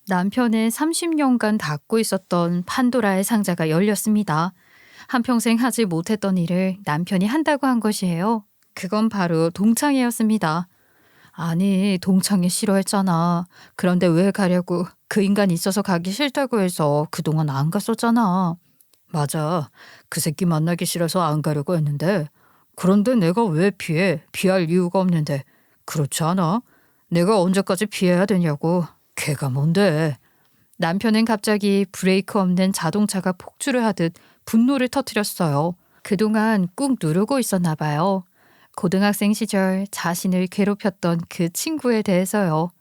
남편의 30년간 닫고 있었던 판도라의 상자가 열렸습니다. 한평생 하지 못했던 일을 남편이 한다고 한 것이에요. 그건 바로 동창회였습니다. 아니, 동창회 싫어했잖아. 그런데 왜 가려고? 그 인간 있어서 가기 싫다고 해서 그동안 안 갔었잖아. 맞아. 그 새끼 만나기 싫어서 안 가려고 했는데. 그런데 내가 왜 피해? 피할 이유가 없는데. 그렇지 않아? 내가 언제까지 피해야 되냐고. 걔가 뭔데? 남편은 갑자기 브레이크 없는 자동차가 폭주를 하듯 분노를 터뜨렸어요. 그동안 꾹 누르고 있었나 봐요. 고등학생 시절 자신을 괴롭혔던 그 친구에 대해서요.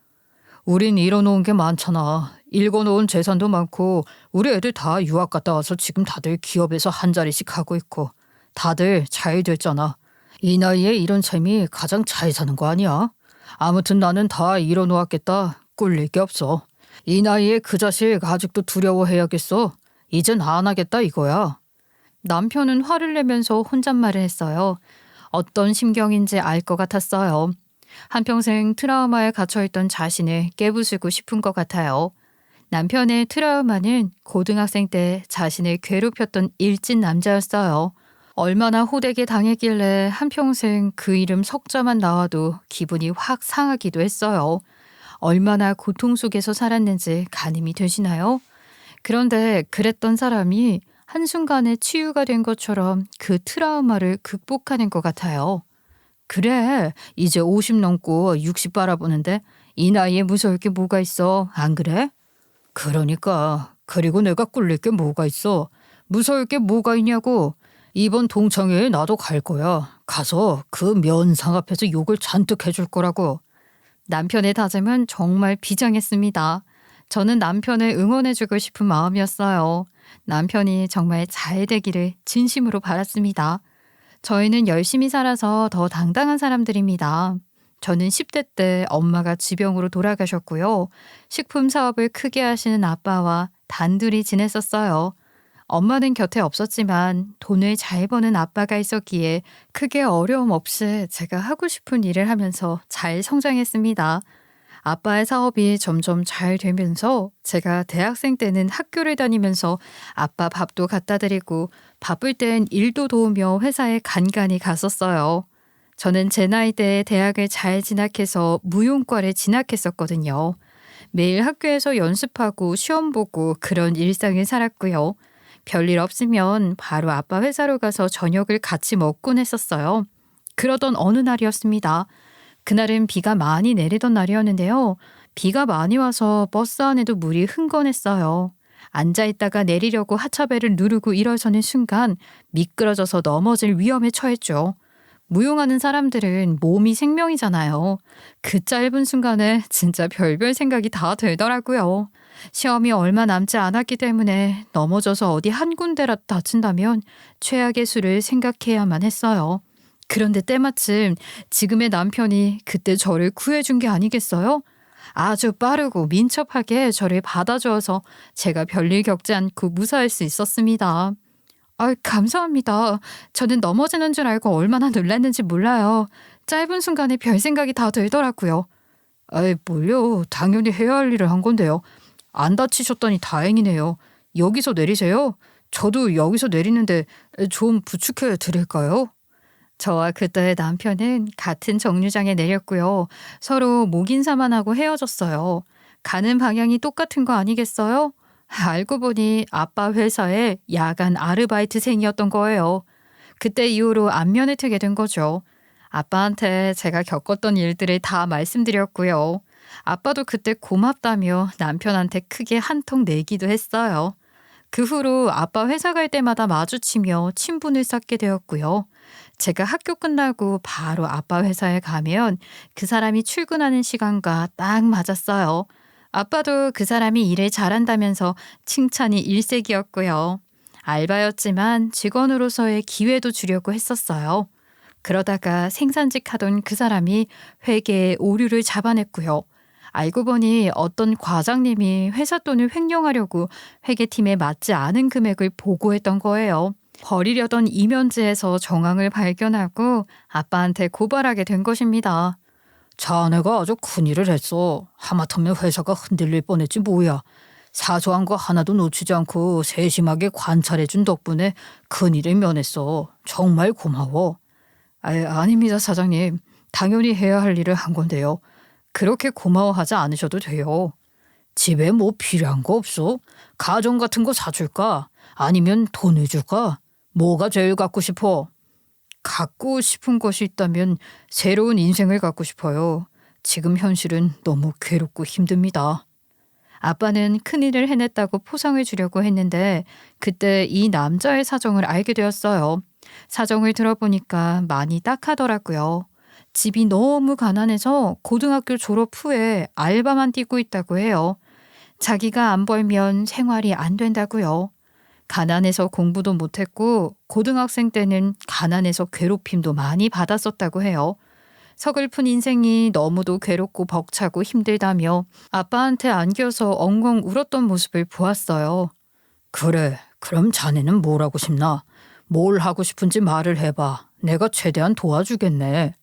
우린 잃어놓은 게 많잖아. 읽어놓은 재산도 많고 우리 애들 다 유학 갔다 와서 지금 다들 기업에서 한 자리씩 하고 있고 다들 잘 됐잖아. 이 나이에 이런 삶이 가장 잘 사는 거 아니야? 아무튼 나는 다 잃어놓았겠다. 꿀릴 게 없어. 이 나이에 그 자식 아직도 두려워해야겠어. 이젠 안 하겠다 이거야. 남편은 화를 내면서 혼잣말을 했어요. 어떤 심경인지 알 것 같았어요. 한평생 트라우마에 갇혀있던 자신을 깨부수고 싶은 것 같아요. 남편의 트라우마는 고등학생 때 자신을 괴롭혔던 일진 남자였어요. 얼마나 호되게 당했길래 한평생 그 이름 석자만 나와도 기분이 확 상하기도 했어요. 얼마나 고통 속에서 살았는지 가늠이 되시나요? 그런데 그랬던 사람이 한순간에 치유가 된 것처럼 그 트라우마를 극복하는 것 같아요. 그래, 이제 50 넘고 60 바라보는데 이 나이에 무서울 게 뭐가 있어, 안 그래? 그러니까, 그리고 내가 꿀릴 게 뭐가 있어. 무서울 게 뭐가 있냐고. 이번 동창회에 나도 갈 거야. 가서 그 면상 앞에서 욕을 잔뜩 해줄 거라고. 남편의 다짐은 정말 비장했습니다. 저는 남편을 응원해주고 싶은 마음이었어요. 남편이 정말 잘 되기를 진심으로 바랐습니다. 저희는 열심히 살아서 더 당당한 사람들입니다. 저는 10대 때 엄마가 지병으로 돌아가셨고요. 식품 사업을 크게 하시는 아빠와 단둘이 지냈었어요. 엄마는 곁에 없었지만 돈을 잘 버는 아빠가 있었기에 크게 어려움 없이 제가 하고 싶은 일을 하면서 잘 성장했습니다. 아빠의 사업이 점점 잘 되면서 제가 대학생 때는 학교를 다니면서 아빠 밥도 갖다 드리고 바쁠 땐 일도 도우며 회사에 간간히 갔었어요. 저는 제 나이대에 대학을 잘 진학해서 무용과를 진학했었거든요. 매일 학교에서 연습하고 시험 보고 그런 일상을 살았고요. 별일 없으면 바로 아빠 회사로 가서 저녁을 같이 먹곤 했었어요. 그러던 어느 날이었습니다. 그날은 비가 많이 내리던 날이었는데요. 비가 많이 와서 버스 안에도 물이 흥건했어요. 앉아있다가 내리려고 하차벨을 누르고 일어서는 순간 미끄러져서 넘어질 위험에 처했죠. 무용하는 사람들은 몸이 생명이잖아요. 그 짧은 순간에 진짜 별별 생각이 다 들더라고요. 시험이 얼마 남지 않았기 때문에 넘어져서 어디 한 군데라도 다친다면 최악의 수를 생각해야만 했어요. 그런데 때마침 지금의 남편이 그때 저를 구해준 게 아니겠어요? 아주 빠르고 민첩하게 저를 받아주어서 제가 별일 겪지 않고 무사할 수 있었습니다. 감사합니다. 저는 넘어지는 줄 알고 얼마나 놀랐는지 몰라요. 짧은 순간에 별 생각이 다 들더라고요. 뭘요. 당연히 해야 할 일을 한 건데요. 안 다치셨다니 다행이네요. 여기서 내리세요. 저도 여기서 내리는데 좀 부축해 드릴까요? 저와 그때의 남편은 같은 정류장에 내렸고요. 서로 목인사만 하고 헤어졌어요. 가는 방향이 똑같은 거 아니겠어요? 알고 보니 아빠 회사에 야간 아르바이트생이었던 거예요. 그때 이후로 안면을 트게 된 거죠. 아빠한테 제가 겪었던 일들을 다 말씀드렸고요. 아빠도 그때 고맙다며 남편한테 크게 한턱 내기도 했어요. 그 후로 아빠 회사 갈 때마다 마주치며 친분을 쌓게 되었고요. 제가 학교 끝나고 바로 아빠 회사에 가면 그 사람이 출근하는 시간과 딱 맞았어요. 아빠도 그 사람이 일을 잘한다면서 칭찬이 일색이었고요. 알바였지만 직원으로서의 기회도 주려고 했었어요. 그러다가 생산직 하던 그 사람이 회계에 오류를 잡아냈고요. 알고 보니 어떤 과장님이 회사 돈을 횡령하려고 회계팀에 맞지 않은 금액을 보고했던 거예요. 버리려던 이면지에서 정황을 발견하고 아빠한테 고발하게 된 것입니다. 자네가 아주 큰일을 했어. 하마터면 회사가 흔들릴 뻔했지 뭐야. 사소한 거 하나도 놓치지 않고 세심하게 관찰해준 덕분에 큰일을 면했어. 정말 고마워. 아닙니다, 사장님. 당연히 해야 할 일을 한 건데요. 그렇게 고마워하지 않으셔도 돼요. 집에 뭐 필요한 거 없어? 가전 같은 거 사줄까? 아니면 돈을 줄까? 뭐가 제일 갖고 싶어? 갖고 싶은 것이 있다면 새로운 인생을 갖고 싶어요. 지금 현실은 너무 괴롭고 힘듭니다. 아빠는 큰일을 해냈다고 포상을 주려고 했는데 그때 이 남자의 사정을 알게 되었어요. 사정을 들어보니까 많이 딱하더라고요. 집이 너무 가난해서 고등학교 졸업 후에 알바만 뛰고 있다고 해요. 자기가 안 벌면 생활이 안 된다고요. 가난해서 공부도 못했고 고등학생 때는 가난해서 괴롭힘도 많이 받았었다고 해요. 서글픈 인생이 너무도 괴롭고 벅차고 힘들다며 아빠한테 안겨서 엉엉 울었던 모습을 보았어요. 그래, 그럼 자네는 뭘 하고 싶나? 뭘 하고 싶은지 말을 해봐. 내가 최대한 도와주겠네.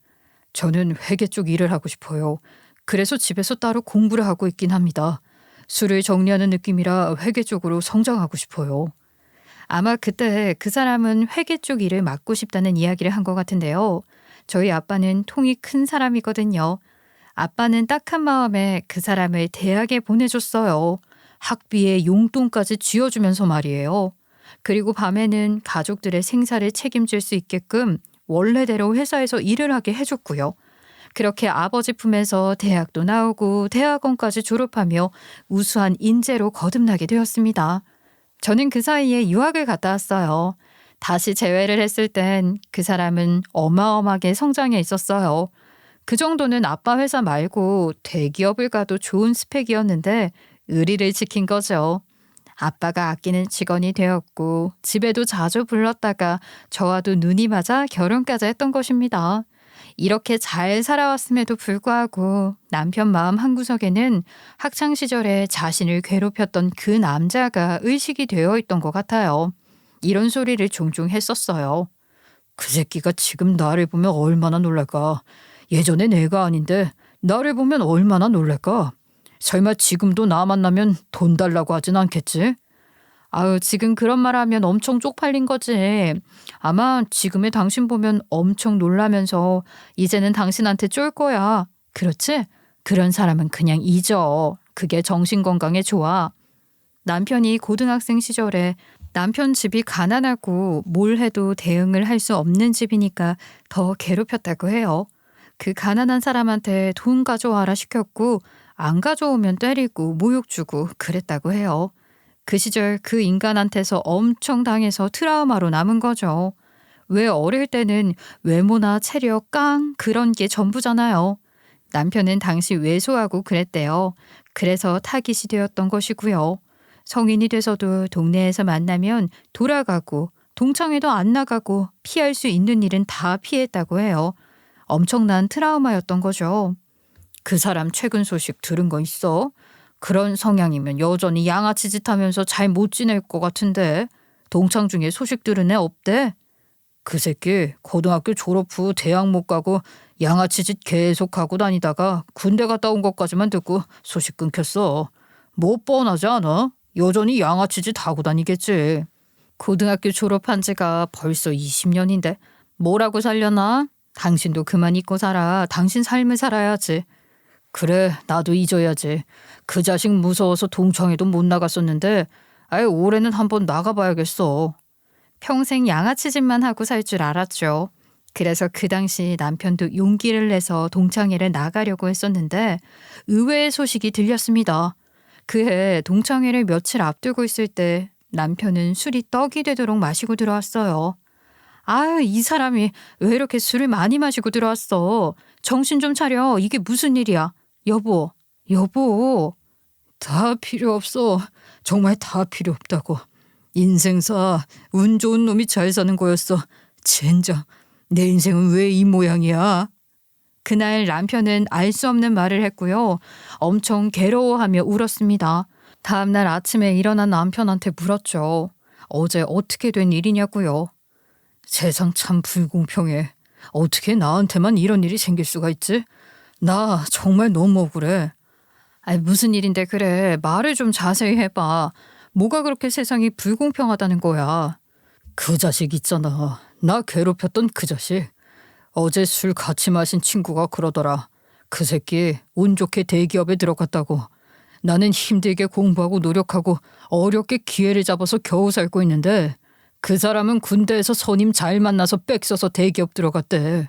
저는 회계 쪽 일을 하고 싶어요. 그래서 집에서 따로 공부를 하고 있긴 합니다. 수를 정리하는 느낌이라 회계 쪽으로 성장하고 싶어요. 아마 그때 그 사람은 회계 쪽 일을 맡고 싶다는 이야기를 한 것 같은데요. 저희 아빠는 통이 큰 사람이거든요. 아빠는 딱한 마음에 그 사람을 대학에 보내줬어요. 학비에 용돈까지 쥐어주면서 말이에요. 그리고 밤에는 가족들의 생사를 책임질 수 있게끔 원래대로 회사에서 일을 하게 해줬고요. 그렇게 아버지 품에서 대학도 나오고 대학원까지 졸업하며 우수한 인재로 거듭나게 되었습니다. 저는 그 사이에 유학을 갔다 왔어요. 다시 재회를 했을 땐 그 사람은 어마어마하게 성장해 있었어요. 그 정도는 아빠 회사 말고 대기업을 가도 좋은 스펙이었는데 의리를 지킨 거죠. 아빠가 아끼는 직원이 되었고 집에도 자주 불렀다가 저와도 눈이 맞아 결혼까지 했던 것입니다. 이렇게 잘 살아왔음에도 불구하고 남편 마음 한구석에는 학창시절에 자신을 괴롭혔던 그 남자가 의식이 되어 있던 것 같아요. 이런 소리를 종종 했었어요. 그 새끼가 지금 나를 보면 얼마나 놀랄까. 예전에 내가 아닌데 나를 보면 얼마나 놀랄까. 설마 지금도 나 만나면 돈 달라고 하진 않겠지? 아유, 지금 그런 말 하면 엄청 쪽팔린 거지. 아마 지금의 당신 보면 엄청 놀라면서 이제는 당신한테 쫄 거야. 그렇지? 그런 사람은 그냥 잊어. 그게 정신건강에 좋아. 남편이 고등학생 시절에 남편 집이 가난하고 뭘 해도 대응을 할 수 없는 집이니까 더 괴롭혔다고 해요. 그 가난한 사람한테 돈 가져와라 시켰고 안 가져오면 때리고 모욕 주고 그랬다고 해요. 그 시절 그 인간한테서 엄청 당해서 트라우마로 남은 거죠. 왜 어릴 때는 외모나 체력, 깡 그런 게 전부잖아요. 남편은 당시 왜소하고 그랬대요. 그래서 타깃이 되었던 것이고요. 성인이 돼서도 동네에서 만나면 돌아가고 동창회도 안 나가고 피할 수 있는 일은 다 피했다고 해요. 엄청난 트라우마였던 거죠. 그 사람 최근 소식 들은 거 있어? 그런 성향이면 여전히 양아치 짓 하면서 잘 못 지낼 것 같은데 동창 중에 소식 들은 애 없대? 그 새끼 고등학교 졸업 후 대학 못 가고 양아치 짓 계속 하고 다니다가 군대 갔다 온 것까지만 듣고 소식 끊겼어. 뭐 뻔하지 않아? 여전히 양아치 짓 하고 다니겠지. 고등학교 졸업한 지가 벌써 20년인데 뭐라고 살려나? 당신도 그만 잊고 살아. 당신 삶을 살아야지. 그래, 나도 잊어야지. 그 자식 무서워서 동창회도 못 나갔었는데 올해는 한번 나가봐야겠어. 평생 양아치 짓만 하고 살 줄 알았죠. 그래서 그 당시 남편도 용기를 내서 동창회를 나가려고 했었는데 의외의 소식이 들렸습니다. 그해 동창회를 며칠 앞두고 있을 때 남편은 술이 떡이 되도록 마시고 들어왔어요. 아유, 이 사람이 왜 이렇게 술을 많이 마시고 들어왔어. 정신 좀 차려. 이게 무슨 일이야. 여보. 다 필요 없어. 정말 다 필요 없다고. 인생사 운 좋은 놈이 잘 사는 거였어. 젠장. 내 인생은 왜 이 모양이야? 그날 남편은 알 수 없는 말을 했고요. 엄청 괴로워하며 울었습니다. 다음날 아침에 일어난 남편한테 물었죠. 어제 어떻게 된 일이냐고요. 세상 참 불공평해. 어떻게 나한테만 이런 일이 생길 수가 있지? 나 정말 너무 억울해. 아이, 무슨 일인데 그래. 말을 좀 자세히 해봐. 뭐가 그렇게 세상이 불공평하다는 거야. 그 자식 있잖아. 나 괴롭혔던 그 자식. 어제 술 같이 마신 친구가 그러더라. 그 새끼 운 좋게 대기업에 들어갔다고. 나는 힘들게 공부하고 노력하고 어렵게 기회를 잡아서 겨우 살고 있는데 그 사람은 군대에서 선임 잘 만나서 백 써서 대기업 들어갔대.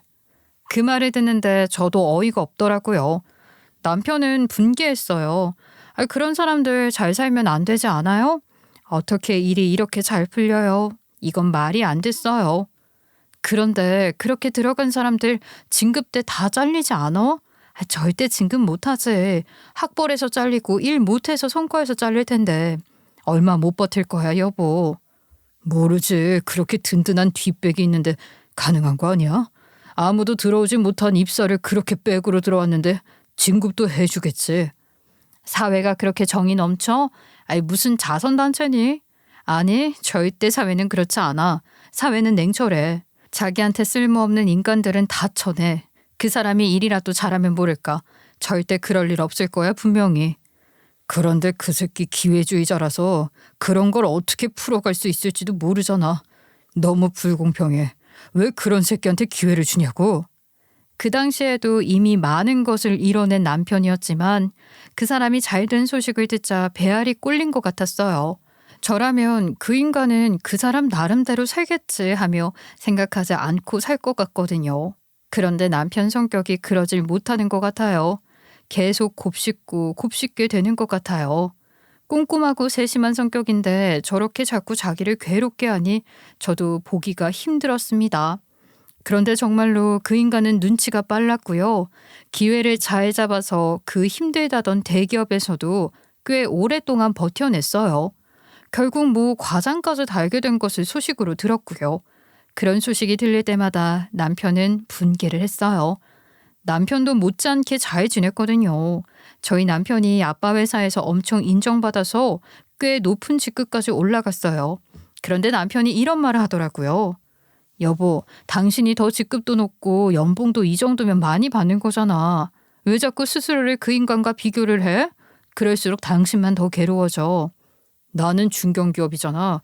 그 말을 듣는데 저도 어이가 없더라고요. 남편은 분개했어요. 아, 그런 사람들 잘 살면 안 되지 않아요? 어떻게 일이 이렇게 잘 풀려요? 이건 말이 안 됐어요. 그런데 그렇게 들어간 사람들 진급 때 다 잘리지 않아? 아, 절대 진급 못하지. 학벌에서 잘리고 일 못해서 성과에서 잘릴 텐데 얼마 못 버틸 거야, 여보. 모르지. 그렇게 든든한 뒷백이 있는데 가능한 거 아니야? 아무도 들어오지 못한 입사를 그렇게 백으로 들어왔는데 진급도 해주겠지. 사회가 그렇게 정이 넘쳐? 아니, 무슨 자선단체니? 아니, 절대 사회는 그렇지 않아. 사회는 냉철해. 자기한테 쓸모없는 인간들은 다 쳐내. 그 사람이 일이라도 잘하면 모를까. 절대 그럴 일 없을 거야, 분명히. 그런데 그 새끼 기회주의자라서 그런 걸 어떻게 풀어갈 수 있을지도 모르잖아. 너무 불공평해. 왜 그런 새끼한테 기회를 주냐고. 그 당시에도 이미 많은 것을 이뤄낸 남편이었지만 그 사람이 잘된 소식을 듣자 배알이 꼴린 것 같았어요. 저라면 그 인간은 그 사람 나름대로 살겠지 하며 생각하지 않고 살 것 같거든요. 그런데 남편 성격이 그러질 못하는 것 같아요. 계속 곱씹게 되는 것 같아요. 꼼꼼하고 세심한 성격인데 저렇게 자꾸 자기를 괴롭게 하니 저도 보기가 힘들었습니다. 그런데 정말로 그 인간은 눈치가 빨랐고요. 기회를 잘 잡아서 그 힘들다던 대기업에서도 꽤 오랫동안 버텨냈어요. 결국 뭐 과장까지 달게 된 것을 소식으로 들었고요. 그런 소식이 들릴 때마다 남편은 분개를 했어요. 남편도 못지않게 잘 지냈거든요. 저희 남편이 아빠 회사에서 엄청 인정받아서 꽤 높은 직급까지 올라갔어요. 그런데 남편이 이런 말을 하더라고요. 여보, 당신이 더 직급도 높고 연봉도 이 정도면 많이 받는 거잖아. 왜 자꾸 스스로를 그 인간과 비교를 해? 그럴수록 당신만 더 괴로워져. 나는 중견기업이잖아.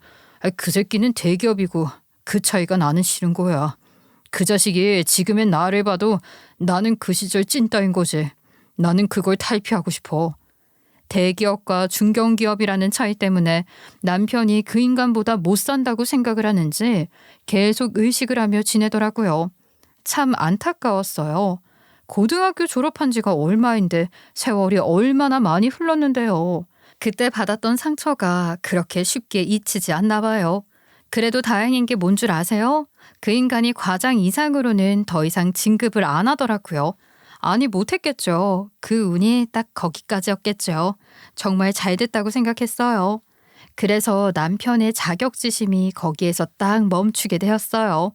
그 새끼는 대기업이고 그 차이가 나는 싫은 거야. 그 자식이 지금의 나를 봐도 나는 그 시절 찐따인 거지. 나는 그걸 탈피하고 싶어. 대기업과 중견기업이라는 차이 때문에 남편이 그 인간보다 못 산다고 생각을 하는지 계속 의식을 하며 지내더라고요. 참 안타까웠어요. 고등학교 졸업한 지가 얼마인데 세월이 얼마나 많이 흘렀는데요. 그때 받았던 상처가 그렇게 쉽게 잊히지 않나 봐요. 그래도 다행인 게 뭔 줄 아세요? 그 인간이 과장 이상으로는 더 이상 진급을 안 하더라고요. 아니, 못했겠죠. 그 운이 딱 거기까지였겠죠. 정말 잘 됐다고 생각했어요. 그래서 남편의 자격지심이 거기에서 딱 멈추게 되었어요.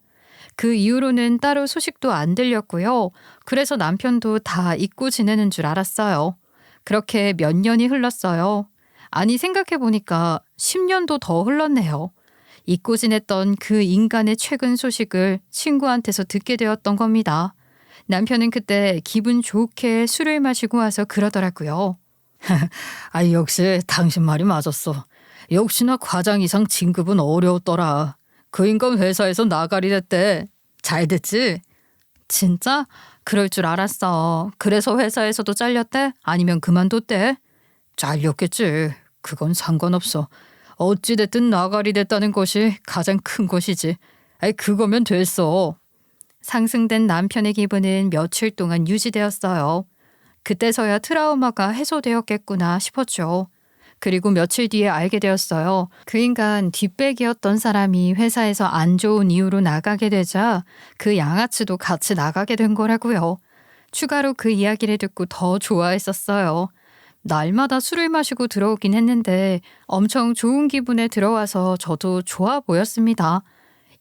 그 이후로는 따로 소식도 안 들렸고요. 그래서 남편도 다 잊고 지내는 줄 알았어요. 그렇게 몇 년이 흘렀어요. 아니, 생각해보니까 10년도 더 흘렀네요. 잊고 지냈던 그 인간의 최근 소식을 친구한테서 듣게 되었던 겁니다. 남편은 그때 기분 좋게 술을 마시고 와서 그러더라고요. 역시 당신 말이 맞았어. 역시나 과장 이상 진급은 어려웠더라. 그 인간 회사에서 나가리 됐대. 잘 됐지? 진짜? 그럴 줄 알았어. 그래서 회사에서도 잘렸대? 아니면 그만뒀대? 잘렸겠지. 그건 상관없어. 어찌됐든 나가리 됐다는 것이 가장 큰 것이지. 그거면 됐어. 상승된 남편의 기분은 며칠 동안 유지되었어요. 그때서야 트라우마가 해소되었겠구나 싶었죠. 그리고 며칠 뒤에 알게 되었어요. 그 인간 뒷백이었던 사람이 회사에서 안 좋은 이유로 나가게 되자 그 양아치도 같이 나가게 된 거라고요. 추가로 그 이야기를 듣고 더 좋아했었어요. 날마다 술을 마시고 들어오긴 했는데 엄청 좋은 기분에 들어와서 저도 좋아 보였습니다.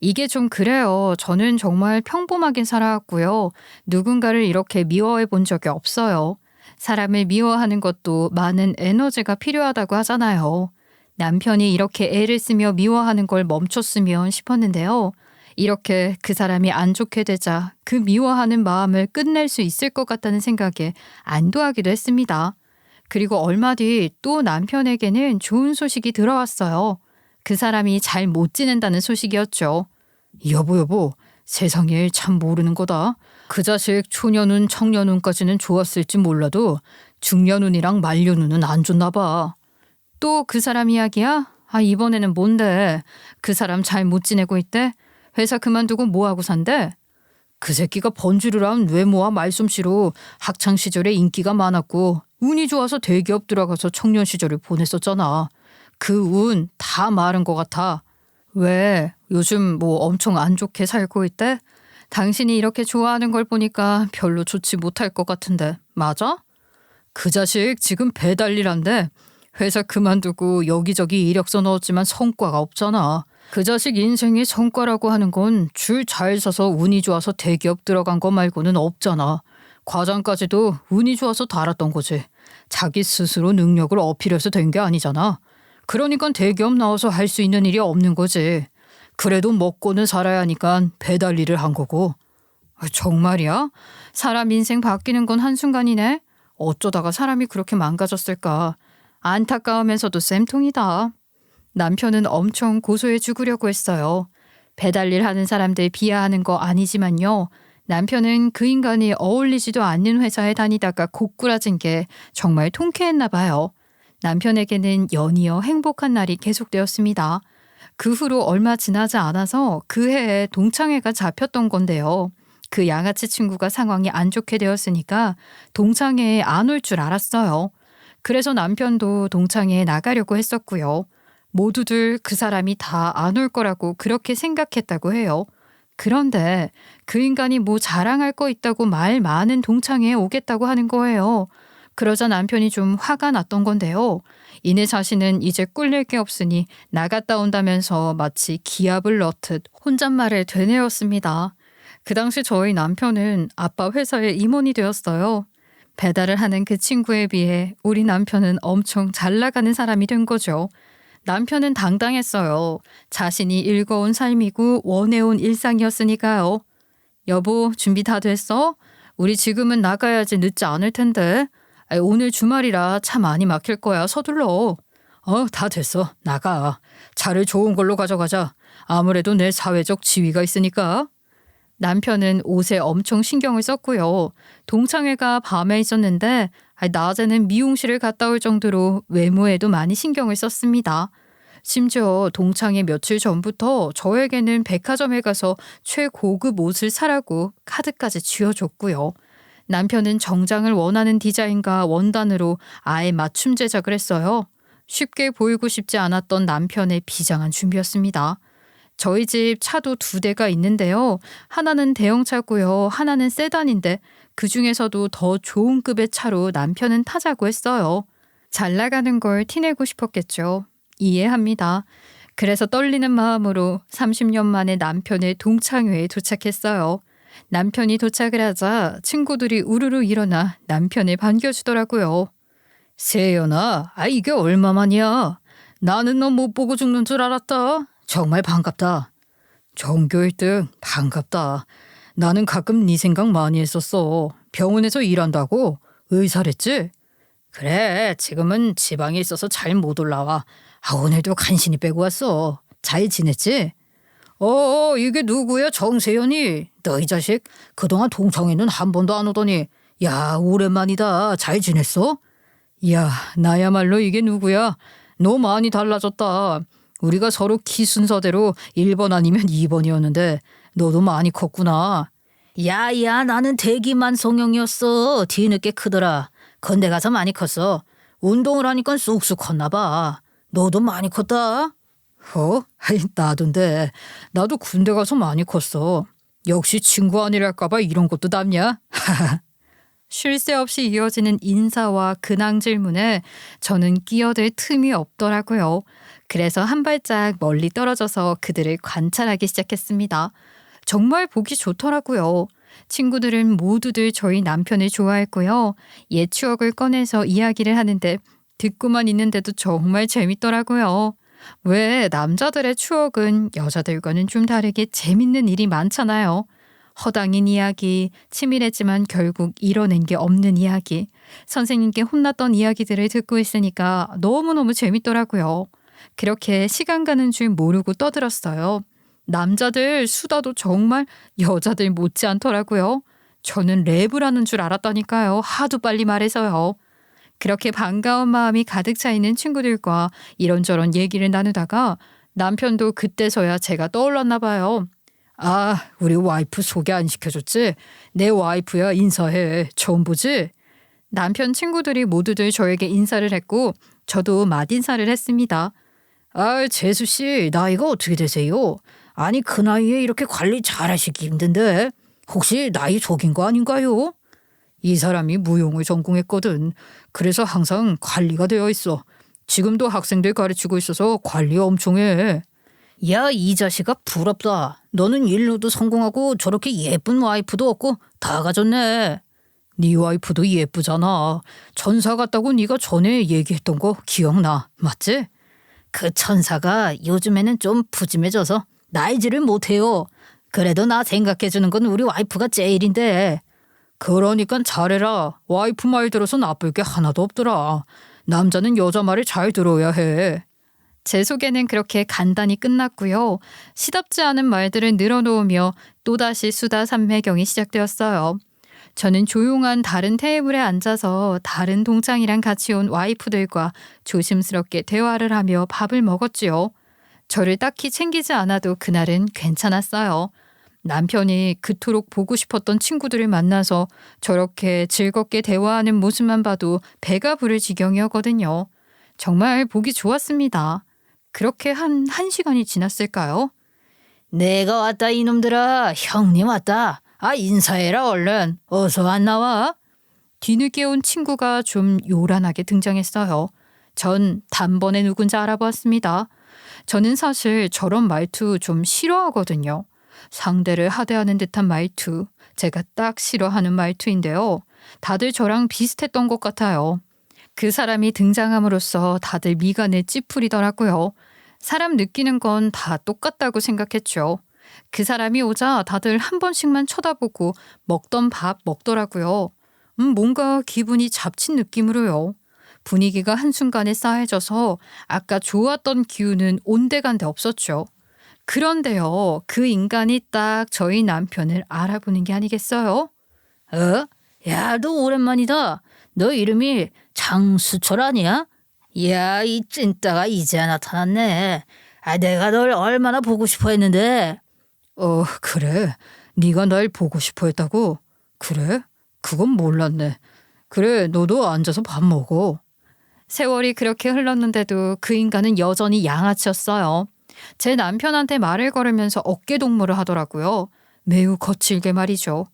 이게 좀 그래요. 저는 정말 평범하게 살아왔고요. 누군가를 이렇게 미워해 본 적이 없어요. 사람을 미워하는 것도 많은 에너지가 필요하다고 하잖아요. 남편이 이렇게 애를 쓰며 미워하는 걸 멈췄으면 싶었는데요. 이렇게 그 사람이 안 좋게 되자 그 미워하는 마음을 끝낼 수 있을 것 같다는 생각에 안도하기도 했습니다. 그리고 얼마 뒤 또 남편에게는 좋은 소식이 들어왔어요. 그 사람이 잘 못 지낸다는 소식이었죠. 여보, 세상에 참 모르는 거다. 그 자식 초년운, 청년운까지는 좋았을지 몰라도 중년운이랑 말년운은 안 좋나 봐. 또 그 사람 이야기야? 이번에는 뭔데? 그 사람 잘 못 지내고 있대? 회사 그만두고 뭐하고 산대? 그 새끼가 번지르란 외모와 말솜씨로 학창 시절에 인기가 많았고 운이 좋아서 대기업 들어가서 청년 시절을 보냈었잖아. 그 운 다 마른 것 같아. 왜? 요즘 뭐 엄청 안 좋게 살고 있대? 당신이 이렇게 좋아하는 걸 보니까 별로 좋지 못할 것 같은데. 맞아? 그 자식 지금 배달일한데 회사 그만두고 여기저기 이력서 넣었지만 성과가 없잖아. 그 자식 인생이 성과라고 하는 건 줄 잘 서서 운이 좋아서 대기업 들어간 거 말고는 없잖아. 과장까지도 운이 좋아서 달았던 거지. 자기 스스로 능력을 어필해서 된 게 아니잖아. 그러니까 대기업 나와서 할 수 있는 일이 없는 거지. 그래도 먹고는 살아야 하니까 배달 일을 한 거고. 정말이야? 사람 인생 바뀌는 건 한순간이네. 어쩌다가 사람이 그렇게 망가졌을까. 안타까우면서도 쌤통이다. 남편은 엄청 고소해 죽으려고 했어요. 배달일 하는 사람들 비하하는 거 아니지만요. 남편은 그 인간이 어울리지도 않는 회사에 다니다가 고꾸라진 게 정말 통쾌했나 봐요. 남편에게는 연이어 행복한 날이 계속되었습니다. 그 후로 얼마 지나지 않아서 그 해에 동창회가 잡혔던 건데요. 그 양아치 친구가 상황이 안 좋게 되었으니까 동창회에 안 올 줄 알았어요. 그래서 남편도 동창회에 나가려고 했었고요. 모두들 그 사람이 다 안 올 거라고 그렇게 생각했다고 해요. 그런데 그 인간이 뭐 자랑할 거 있다고 말 많은 동창회에 오겠다고 하는 거예요. 그러자 남편이 좀 화가 났던 건데요. 이내 자신은 이제 꿀릴 게 없으니 나갔다 온다면서 마치 기합을 넣듯 혼잣말을 되뇌었습니다. 그 당시 저희 남편은 아빠 회사의 임원이 되었어요. 배달을 하는 그 친구에 비해 우리 남편은 엄청 잘 나가는 사람이 된 거죠. 남편은 당당했어요. 자신이 읽어온 삶이고 원해온 일상이었으니까요. 여보, 준비 다 됐어? 우리 지금은 나가야지 늦지 않을 텐데. 오늘 주말이라 차 많이 막힐 거야. 서둘러. 다 됐어. 나가. 차를 좋은 걸로 가져가자. 아무래도 내 사회적 지위가 있으니까. 남편은 옷에 엄청 신경을 썼고요. 동창회가 밤에 있었는데 낮에는 미용실을 갔다 올 정도로 외모에도 많이 신경을 썼습니다. 심지어 동창회 며칠 전부터 저에게는 백화점에 가서 최고급 옷을 사라고 카드까지 쥐어줬고요. 남편은 정장을 원하는 디자인과 원단으로 아예 맞춤 제작을 했어요. 쉽게 보이고 싶지 않았던 남편의 비장한 준비였습니다. 저희 집 차도 2대가 있는데요. 하나는 대형차고요. 하나는 세단인데 그중에서도 더 좋은 급의 차로 남편은 타자고 했어요. 잘 나가는 걸 티내고 싶었겠죠. 이해합니다. 그래서 떨리는 마음으로 30년 만에 남편의 동창회에 도착했어요. 남편이 도착을 하자 친구들이 우르르 일어나 남편을 반겨주더라고요. 세연아, 이게 얼마만이야? 나는 너 못 보고 죽는 줄 알았다. 정말 반갑다. 전교 1등 반갑다. 나는 가끔 네 생각 많이 했었어. 병원에서 일한다고? 의사랬지? 그래, 지금은 지방에 있어서 잘 못 올라와. 오늘도 간신히 빼고 왔어. 잘 지냈지? 이게 누구야, 정세연이? 너 이 자식 그동안 동창회는 한 번도 안 오더니. 야, 오랜만이다. 잘 지냈어? 야, 나야말로 이게 누구야? 너 많이 달라졌다. 우리가 서로 키 순서대로 1번 아니면 2번이었는데 너도 많이 컸구나. 야야, 나는 대기만 성형이었어. 뒤늦게 크더라. 건대 가서 많이 컸어. 운동을 하니까 쑥쑥 컸나 봐. 너도 많이 컸다. 나도인데 나도 군대 가서 많이 컸어. 역시 친구 아니랄까 봐 이런 것도 답냐? 쉴 새 없이 이어지는 인사와 근황 질문에 저는 끼어들 틈이 없더라고요. 그래서 한 발짝 멀리 떨어져서 그들을 관찰하기 시작했습니다. 정말 보기 좋더라고요. 친구들은 모두들 저희 남편을 좋아했고요. 옛 추억을 꺼내서 이야기를 하는데 듣고만 있는데도 정말 재밌더라고요. 왜 남자들의 추억은 여자들과는 좀 다르게 재밌는 일이 많잖아요. 허당인 이야기, 치밀했지만 결국 이뤄낸 게 없는 이야기, 선생님께 혼났던 이야기들을 듣고 있으니까 너무너무 재밌더라고요. 그렇게 시간 가는 줄 모르고 떠들었어요. 남자들 수다도 정말 여자들 못지 않더라고요. 저는 랩을 하는 줄 알았다니까요. 하도 빨리 말해서요. 그렇게 반가운 마음이 가득 차 있는 친구들과 이런저런 얘기를 나누다가 남편도 그때서야 제가 떠올랐나 봐요. 아, 우리 와이프 소개 안 시켜줬지? 내 와이프야, 인사해. 처음 보지? 남편 친구들이 모두들 저에게 인사를 했고 저도 맛인사를 했습니다. 아, 재수 씨, 나이가 어떻게 되세요? 아니, 그 나이에 이렇게 관리 잘하시기 힘든데 혹시 나이 속인 거 아닌가요? 이 사람이 무용을 전공했거든. 그래서 항상 관리가 되어 있어. 지금도 학생들 가르치고 있어서 관리 엄청 해. 야, 이 자식아 부럽다. 너는 일로도 성공하고 저렇게 예쁜 와이프도 없고 다 가졌네. 네 와이프도 예쁘잖아. 천사 같다고 네가 전에 얘기했던 거 기억나. 맞지? 그 천사가 요즘에는 좀 푸짐해져서 날지를 못해요. 그래도 나 생각해주는 건 우리 와이프가 제일인데. 그러니까 잘해라. 와이프 말 들어서 나쁠 게 하나도 없더라. 남자는 여자 말을 잘 들어야 해. 제 소개는 그렇게 간단히 끝났고요. 시답지 않은 말들을 늘어놓으며 또다시 수다 삼매경이 시작되었어요. 저는 조용한 다른 테이블에 앉아서 다른 동창이랑 같이 온 와이프들과 조심스럽게 대화를 하며 밥을 먹었지요. 저를 딱히 챙기지 않아도 그날은 괜찮았어요. 남편이 그토록 보고 싶었던 친구들을 만나서 저렇게 즐겁게 대화하는 모습만 봐도 배가 부를 지경이었거든요. 정말 보기 좋았습니다. 그렇게 한 1시간이 지났을까요? 내가 왔다 이놈들아. 형님 왔다. 아, 인사해라 얼른. 어서 안 나와. 뒤늦게 온 친구가 좀 요란하게 등장했어요. 전 단번에 누군지 알아보았습니다. 저는 사실 저런 말투 좀 싫어하거든요. 상대를 하대하는 듯한 말투, 제가 딱 싫어하는 말투인데요. 다들 저랑 비슷했던 것 같아요. 그 사람이 등장함으로써 다들 미간을 찌푸리더라고요. 사람 느끼는 건 다 똑같다고 생각했죠. 그 사람이 오자 다들 한 번씩만 쳐다보고 먹던 밥 먹더라고요. 뭔가 기분이 잡친 느낌으로요. 분위기가 한순간에 싸해져서 아까 좋았던 기운은 온데간데 없었죠. 그런데요, 그 인간이 딱 저희 남편을 알아보는 게 아니겠어요? 어? 야, 너 오랜만이다. 너 이름이 장수철 아니야? 야, 이 찐따가 이제야 나타났네. 아, 내가 널 얼마나 보고 싶어 했는데. 그래. 네가 날 보고 싶어 했다고? 그래? 그건 몰랐네. 그래, 너도 앉아서 밥 먹어. 세월이 그렇게 흘렀는데도 그 인간은 여전히 양아치였어요. 제 남편한테 말을 걸으면서 어깨 동무를 하더라고요. 매우 거칠게 말이죠.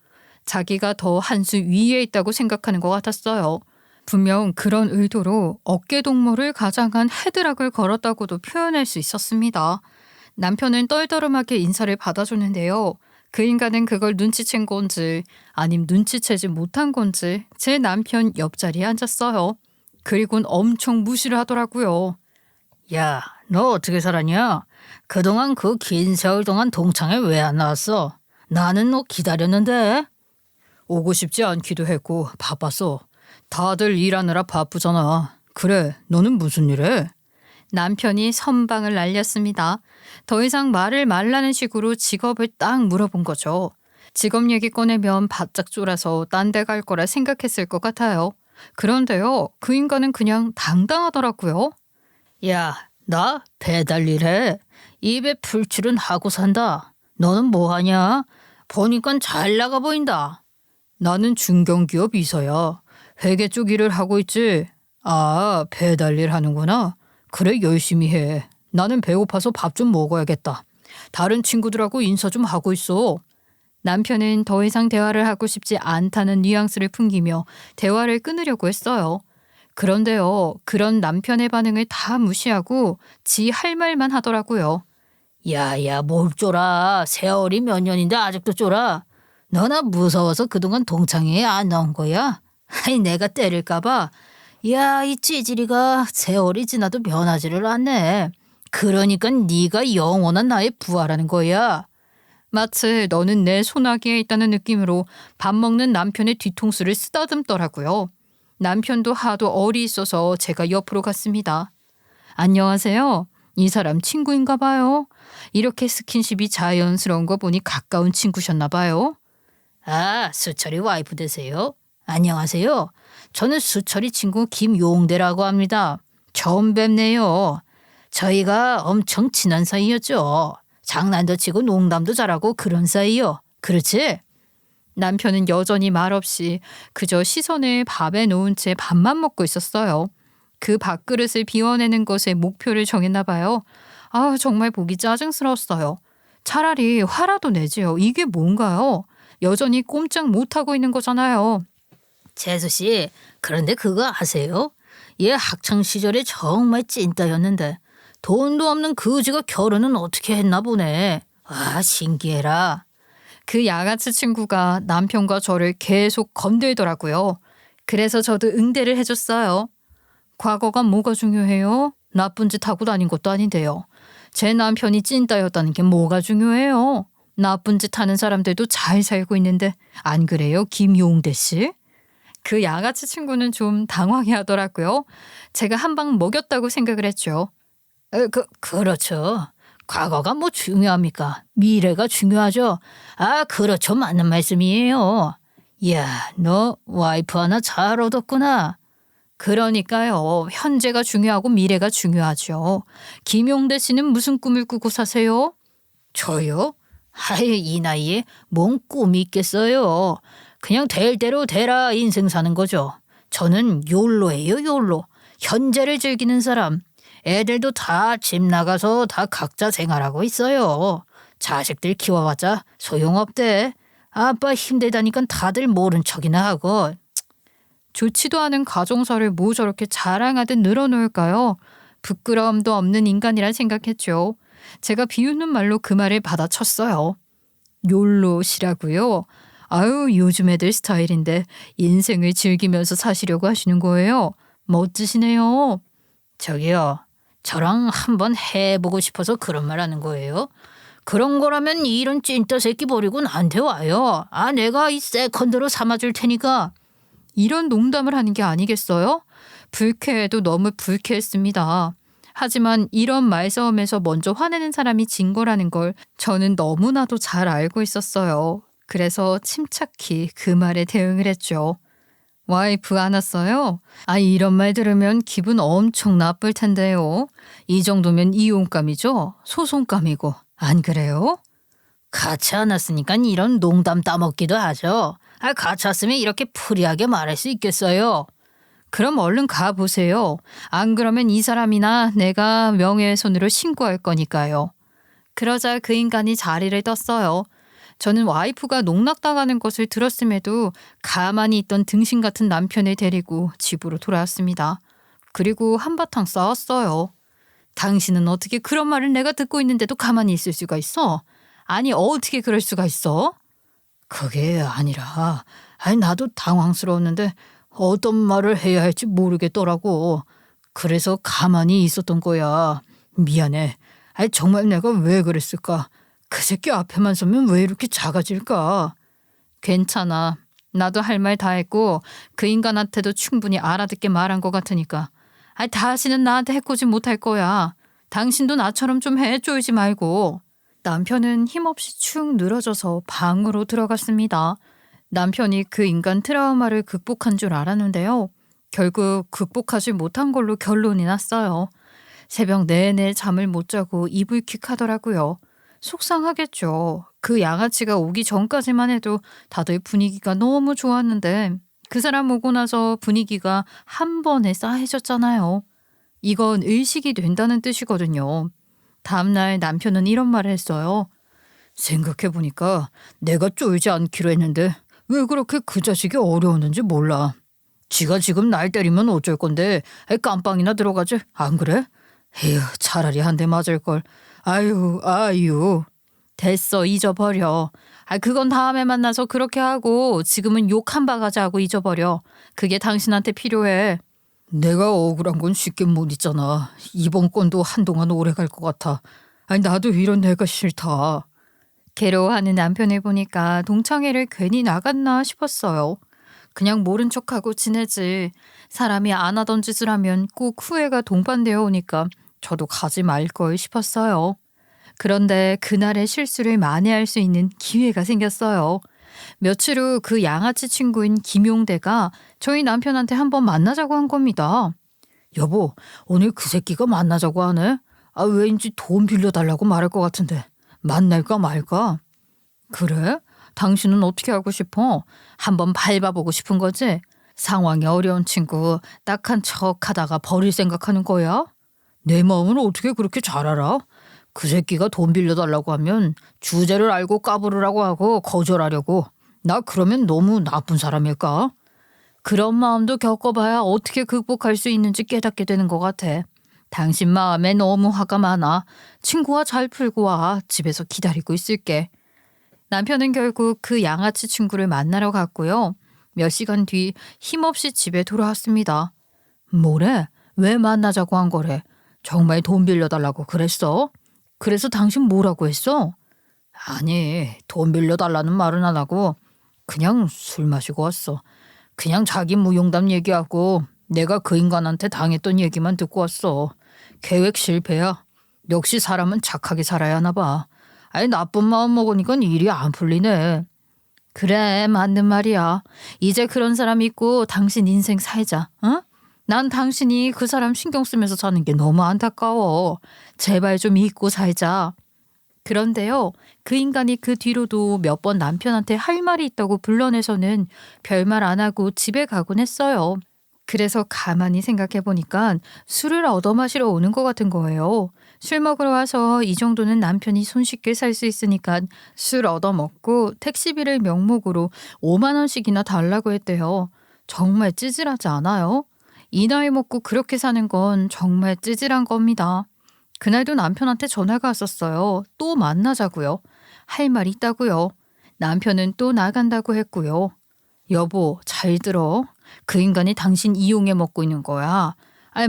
자기가 더 한 수 위에 있다고 생각하는 것 같았어요. 분명 그런 의도로 어깨 동무를 가장한 헤드락을 걸었다고도 표현할 수 있었습니다. 남편은 떨떠름하게 인사를 받아줬는데요. 그 인간은 그걸 눈치챈 건지 아님 눈치채지 못한 건지 제 남편 옆자리에 앉았어요. 그리고는 엄청 무시를 하더라고요. 야, 너 어떻게 살았냐? 그동안 그 긴 세월 동안 동창회 왜 안 나왔어? 나는 너 기다렸는데. 오고 싶지 않기도 했고 바빴어. 다들 일하느라 바쁘잖아. 그래, 너는 무슨 일해? 남편이 선방을 날렸습니다. 더 이상 말을 말라는 식으로 직업을 딱 물어본 거죠. 직업 얘기 꺼내면 바짝 쫄아서 딴 데 갈 거라 생각했을 것 같아요. 그런데요, 그 인간은 그냥 당당하더라고요. 야, 나 배달 일해. 입에 풀칠은 하고 산다. 너는 뭐 하냐? 보니까 잘 나가 보인다. 나는 중견기업 이사야. 회계 쪽 일을 하고 있지. 아, 배달 일 하는구나. 그래, 열심히 해. 나는 배고파서 밥 좀 먹어야겠다. 다른 친구들하고 인사 좀 하고 있어. 남편은 더 이상 대화를 하고 싶지 않다는 뉘앙스를 풍기며 대화를 끊으려고 했어요. 그런데요, 그런 남편의 반응을 다 무시하고 지 할 말만 하더라고요. 야야, 뭘 쫄아. 세월이 몇 년인데 아직도 쫄아. 너나 무서워서 그동안 동창회에 안 나온 거야? 아이, 내가 때릴까 봐. 야, 이 찌질이가 세월이 지나도 변하지를 않네. 그러니까 네가 영원한 나의 부하라는 거야. 마치 너는 내 손아귀에 있다는 느낌으로 밥 먹는 남편의 뒤통수를 쓰다듬더라고요. 남편도 하도 얼이 있어서 제가 옆으로 갔습니다. 안녕하세요. 이 사람 친구인가 봐요. 이렇게 스킨십이 자연스러운 거 보니 가까운 친구셨나 봐요. 아, 수철이 와이프 되세요? 안녕하세요. 저는 수철이 친구 김용대라고 합니다. 처음 뵙네요. 저희가 엄청 친한 사이였죠. 장난도 치고 농담도 잘하고 그런 사이요. 그렇지? 남편은 여전히 말없이 그저 시선을 밥에 놓은 채 밥만 먹고 있었어요. 그 밥그릇을 비워내는 것에 목표를 정했나 봐요. 아, 정말 보기 짜증스러웠어요. 차라리 화라도 내지요. 이게 뭔가요? 여전히 꼼짝 못하고 있는 거잖아요. 재수 씨, 그런데 그거 아세요? 얘 학창 시절에 정말 찐따였는데 돈도 없는 그지가 결혼은 어떻게 했나 보네. 아, 신기해라. 그 양아치 친구가 남편과 저를 계속 건들더라고요. 그래서 저도 응대를 해줬어요. 과거가 뭐가 중요해요? 나쁜 짓 하고 다닌 것도 아닌데요. 제 남편이 찐따였다는 게 뭐가 중요해요? 나쁜 짓 하는 사람들도 잘 살고 있는데 안 그래요, 김용대 씨? 그 양아치 친구는 좀 당황해하더라고요. 제가 한 방 먹였다고 생각을 했죠. 그렇죠. 과거가 뭐 중요합니까? 미래가 중요하죠. 아, 그렇죠. 맞는 말씀이에요. 이야, 너 와이프 하나 잘 얻었구나. 그러니까요. 현재가 중요하고 미래가 중요하죠. 김용대 씨는 무슨 꿈을 꾸고 사세요? 저요? 아이, 이 나이에 뭔 꿈이 있겠어요. 그냥 될 대로 되라 인생 사는 거죠. 저는 욜로예요, 욜로. 현재를 즐기는 사람. 애들도 다 집 나가서 다 각자 생활하고 있어요. 자식들 키워봤자 소용없대. 아빠 힘들다니까 다들 모른 척이나 하고. 좋지도 않은 가정사를 뭐 저렇게 자랑하듯 늘어놓을까요? 부끄러움도 없는 인간이라 생각했죠. 제가 비웃는 말로 그 말을 받아쳤어요. 욜로시라고요? 아유, 요즘 애들 스타일인데 인생을 즐기면서 사시려고 하시는 거예요. 멋지시네요. 저기요. 저랑 한번 해보고 싶어서 그런 말 하는 거예요? 그런 거라면 이런 찐따 새끼 버리고 나한테 와요. 아, 내가 이 세컨드로 삼아줄 테니까. 이런 농담을 하는 게 아니겠어요? 불쾌해도 너무 불쾌했습니다. 하지만 이런 말싸움에서 먼저 화내는 사람이 진 거라는 걸 저는 너무나도 잘 알고 있었어요. 그래서 침착히 그 말에 대응을 했죠. 와이프 안 왔어요? 아, 이런 말 들으면 기분 엄청 나쁠 텐데요. 이 정도면 이혼감이죠? 소송감이고. 안 그래요? 같이 안 왔으니까 이런 농담 따먹기도 하죠. 아, 같이 왔으면 이렇게 프리하게 말할 수 있겠어요. 그럼 얼른 가보세요. 안 그러면 이 사람이나 내가 명예훼손으로 신고할 거니까요. 그러자 그 인간이 자리를 떴어요. 저는 와이프가 농락당하는 것을 들었음에도 가만히 있던 등신 같은 남편을 데리고 집으로 돌아왔습니다. 그리고 한바탕 싸웠어요. 당신은 어떻게 그런 말을 내가 듣고 있는데도 가만히 있을 수가 있어? 아니, 어떻게 그럴 수가 있어? 그게 아니라, 아니, 나도 당황스러웠는데 어떤 말을 해야 할지 모르겠더라고. 그래서 가만히 있었던 거야. 미안해. 아니, 정말 내가 왜 그랬을까? 그 새끼 앞에만 서면 왜 이렇게 작아질까? 괜찮아. 나도 할 말 다 했고 그 인간한테도 충분히 알아듣게 말한 것 같으니까. 아니, 다시는 나한테 해코지 못할 거야. 당신도 나처럼 좀 해, 쫄지 말고. 남편은 힘없이 축 늘어져서 방으로 들어갔습니다. 남편이 그 인간 트라우마를 극복한 줄 알았는데요. 결국 극복하지 못한 걸로 결론이 났어요. 새벽 내내 잠을 못 자고 이불킥하더라고요. 속상하겠죠. 그 양아치가 오기 전까지만 해도 다들 분위기가 너무 좋았는데 그 사람 오고 나서 분위기가 한 번에 싸해졌잖아요. 이건 의식이 된다는 뜻이거든요. 다음날 남편은 이런 말을 했어요. 생각해보니까 내가 쫄지 않기로 했는데 왜 그렇게 그 자식이 어려웠는지 몰라. 지가 지금 날 때리면 어쩔 건데 깜빵이나 들어가지 안 그래? 에휴, 차라리 한 대 맞을걸. 아유. 됐어, 잊어버려. 아, 그건 다음에 만나서 그렇게 하고 지금은 욕 한 바가지 하고 잊어버려. 그게 당신한테 필요해. 내가 억울한 건 쉽게 못 잊잖아. 이번 건도 한동안 오래 갈 것 같아. 아니 나도 이런 내가 싫다. 괴로워하는 남편을 보니까 동창회를 괜히 나갔나 싶었어요. 그냥 모른 척하고 지내지. 사람이 안 하던 짓을 하면 꼭 후회가 동반되어 오니까 저도 가지 말 걸 싶었어요. 그런데 그날의 실수를 만회할 수 있는 기회가 생겼어요. 며칠 후 그 양아치 친구인 김용대가 저희 남편한테 한번 만나자고 한 겁니다. 여보, 오늘 그 새끼가 만나자고 하네. 왠지 돈 빌려달라고 말할 것 같은데 만날까 말까? 그래? 당신은 어떻게 하고 싶어? 한번 밟아보고 싶은 거지? 상황이 어려운 친구 딱한 척 하다가 버릴 생각하는 거야? 내 마음을 어떻게 그렇게 잘 알아? 그 새끼가 돈 빌려달라고 하면 주제를 알고 까부르라고 하고 거절하려고. 나 그러면 너무 나쁜 사람일까? 그런 마음도 겪어봐야 어떻게 극복할 수 있는지 깨닫게 되는 것 같아. 당신 마음에 너무 화가 많아. 친구와 잘 풀고 와. 집에서 기다리고 있을게. 남편은 결국 그 양아치 친구를 만나러 갔고요. 몇 시간 뒤 힘없이 집에 돌아왔습니다. 뭐래? 왜 만나자고 한 거래? 정말 돈 빌려달라고 그랬어? 그래서 당신 뭐라고 했어? 아니, 돈 빌려달라는 말은 안 하고 그냥 술 마시고 왔어. 그냥 자기 무용담 얘기하고 내가 그 인간한테 당했던 얘기만 듣고 왔어. 계획 실패야. 역시 사람은 착하게 살아야 하나 봐. 아니 나쁜 마음 먹으니까 일이 안 풀리네. 그래, 맞는 말이야. 이제 그런 사람 있고 당신 인생 살자. 어? 난 당신이 그 사람 신경 쓰면서 사는 게 너무 안타까워. 제발 좀 잊고 살자. 그런데요, 그 인간이 그 뒤로도 몇 번 남편한테 할 말이 있다고 불러내서는 별말 안 하고 집에 가곤 했어요. 그래서 가만히 생각해 보니까 술을 얻어마시러 오는 것 같은 거예요. 술 먹으러 와서 이 정도는 남편이 손쉽게 살 수 있으니까 술 얻어먹고 택시비를 명목으로 5만 원씩이나 달라고 했대요. 정말 찌질하지 않아요? 이 나이 먹고 그렇게 사는 건 정말 찌질한 겁니다. 그날도 남편한테 전화가 왔었어요. 또 만나자고요. 할 말 있다고요. 남편은 또 나간다고 했고요. 여보, 잘 들어. 그 인간이 당신 이용해 먹고 있는 거야.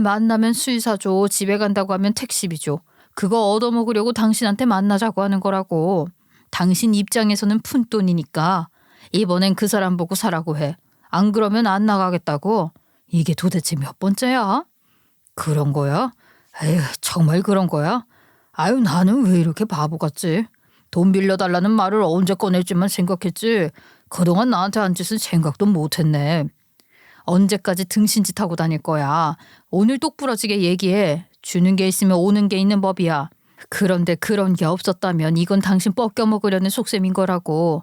만나면 술 사줘. 집에 간다고 하면 택시비 줘. 그거 얻어먹으려고 당신한테 만나자고 하는 거라고. 당신 입장에서는 푼돈이니까 이번엔 그 사람 보고 사라고 해. 안 그러면 안 나가겠다고. 이게 도대체 몇 번째야? 그런 거야? 에휴, 정말 그런 거야? 나는 왜 이렇게 바보 같지? 돈 빌려달라는 말을 언제 꺼낼지만 생각했지. 그동안 나한테 한 짓은 생각도 못했네. 언제까지 등신짓 하고 다닐 거야. 오늘 똑부러지게 얘기해. 주는 게 있으면 오는 게 있는 법이야. 그런데 그런 게 없었다면 이건 당신 뻗겨먹으려는 속셈인 거라고.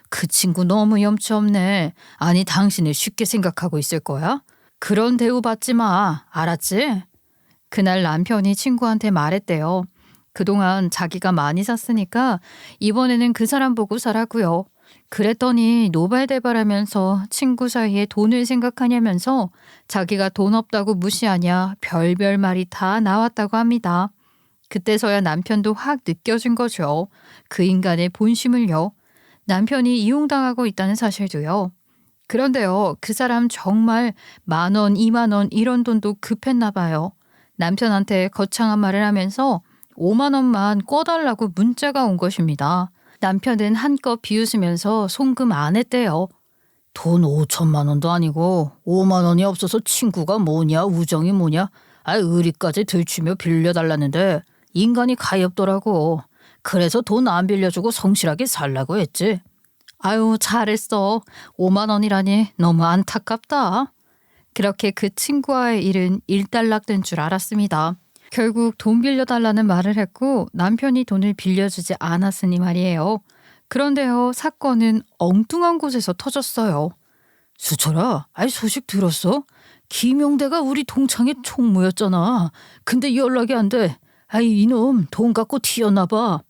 그 친구 너무 염치 없네. 아니 당신을 쉽게 생각하고 있을 거야? 그런 대우 받지 마. 알았지? 그날 남편이 친구한테 말했대요. 그동안 자기가 많이 샀으니까 이번에는 그 사람 보고 사라고요. 그랬더니 노발대발하면서 친구 사이에 돈을 생각하냐면서 자기가 돈 없다고 무시하냐 별별 말이 다 나왔다고 합니다. 그때서야 남편도 확 느껴진 거죠. 그 인간의 본심을요. 남편이 이용당하고 있다는 사실도요. 그런데요, 그 사람 정말 10,000원, 20,000원 이런 돈도 급했나 봐요. 남편한테 거창한 말을 하면서 5만 원만 꿔달라고 문자가 온 것입니다. 남편은 한껏 비웃으면서 송금 안 했대요. 돈 5천만 원도 아니고 5만 원이 없어서 친구가 뭐냐 우정이 뭐냐 의리까지 들추며 빌려달라는데 인간이 가엾더라고. 그래서 돈 안 빌려주고 성실하게 살라고 했지. 아유 잘했어. 5만 원이라니 너무 안타깝다. 그렇게 그 친구와의 일은 일단락된 줄 알았습니다. 결국 돈 빌려달라는 말을 했고 남편이 돈을 빌려주지 않았으니 말이에요. 그런데요, 사건은 엉뚱한 곳에서 터졌어요. 수철아, 소식 들었어? 김용대가 우리 동창회 총무였잖아. 근데 연락이 안 돼. 이놈 돈 갖고 튀었나 봐.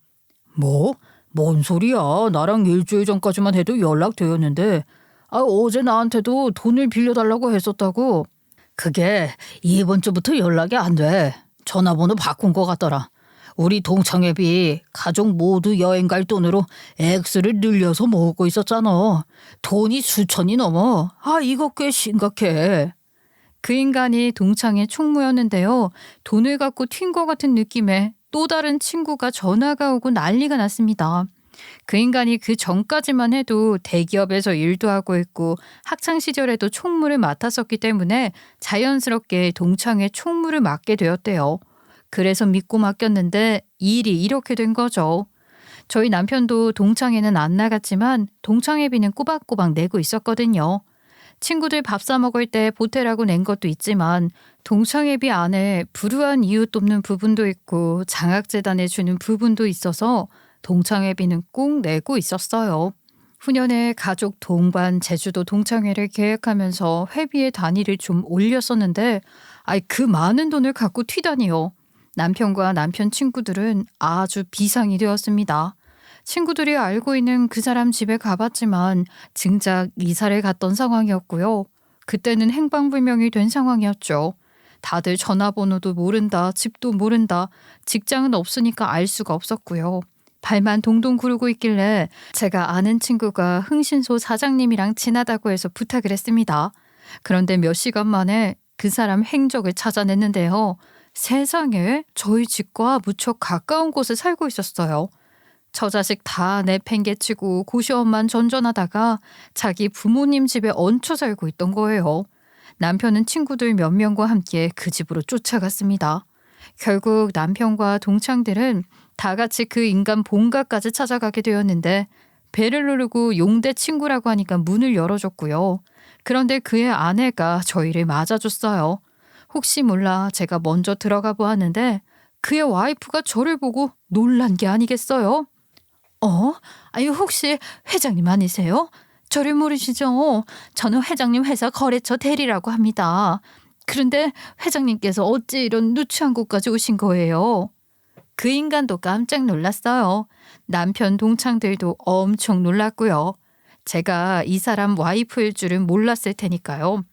뭐? 뭔 소리야. 나랑 일주일 전까지만 해도 연락되었는데 어제 나한테도 돈을 빌려달라고 했었다고. 그게 이번 주부터 연락이 안 돼. 전화번호 바꾼 것 같더라. 우리 동창회비 가족 모두 여행 갈 돈으로 액수를 늘려서 모으고 있었잖아. 돈이 수천이 넘어. 이거 꽤 심각해. 그 인간이 동창의 총무였는데요. 돈을 갖고 튄 것 같은 느낌에 또 다른 친구가 전화가 오고 난리가 났습니다. 그 인간이 그 전까지만 해도 대기업에서 일도 하고 있고 학창 시절에도 총무를 맡았었기 때문에 자연스럽게 동창회 총무를 맡게 되었대요. 그래서 믿고 맡겼는데 일이 이렇게 된 거죠. 저희 남편도 동창회는 안 나갔지만 동창회비는 꼬박꼬박 내고 있었거든요. 친구들 밥 사 먹을 때 보태라고 낸 것도 있지만 동창회비 안에 불우한 이유 돕는 부분도 있고 장학재단에 주는 부분도 있어서 동창회비는 꼭 내고 있었어요. 후년에 가족 동반 제주도 동창회를 계획하면서 회비의 단위를 좀 올렸었는데 그 많은 돈을 갖고 튀다니요. 남편과 남편 친구들은 아주 비상이 되었습니다. 친구들이 알고 있는 그 사람 집에 가봤지만 증작 이사를 갔던 상황이었고요. 그때는 행방불명이 된 상황이었죠. 다들 전화번호도 모른다, 집도 모른다, 직장은 없으니까 알 수가 없었고요. 발만 동동 구르고 있길래 제가 아는 친구가 흥신소 사장님이랑 친하다고 해서 부탁을 했습니다. 그런데 몇 시간 만에 그 사람 행적을 찾아냈는데요. 세상에 저희 집과 무척 가까운 곳에 살고 있었어요. 처자식 다 내팽개치고 고시원만 전전하다가 자기 부모님 집에 얹혀 살고 있던 거예요. 남편은 친구들 몇 명과 함께 그 집으로 쫓아갔습니다. 결국 남편과 동창들은 다 같이 그 인간 본가까지 찾아가게 되었는데 배를 누르고 용대 친구라고 하니까 문을 열어줬고요. 그런데 그의 아내가 저희를 맞아줬어요. 혹시 몰라 제가 먼저 들어가 보았는데 그의 와이프가 저를 보고 놀란 게 아니겠어요? 혹시 회장님 아니세요? 저를 모르시죠? 저는 회장님 회사 거래처 대리라고 합니다. 그런데 회장님께서 어찌 이런 누추한 곳까지 오신 거예요? 그 인간도 깜짝 놀랐어요. 남편 동창들도 엄청 놀랐고요. 제가 이 사람 와이프일 줄은 몰랐을 테니까요.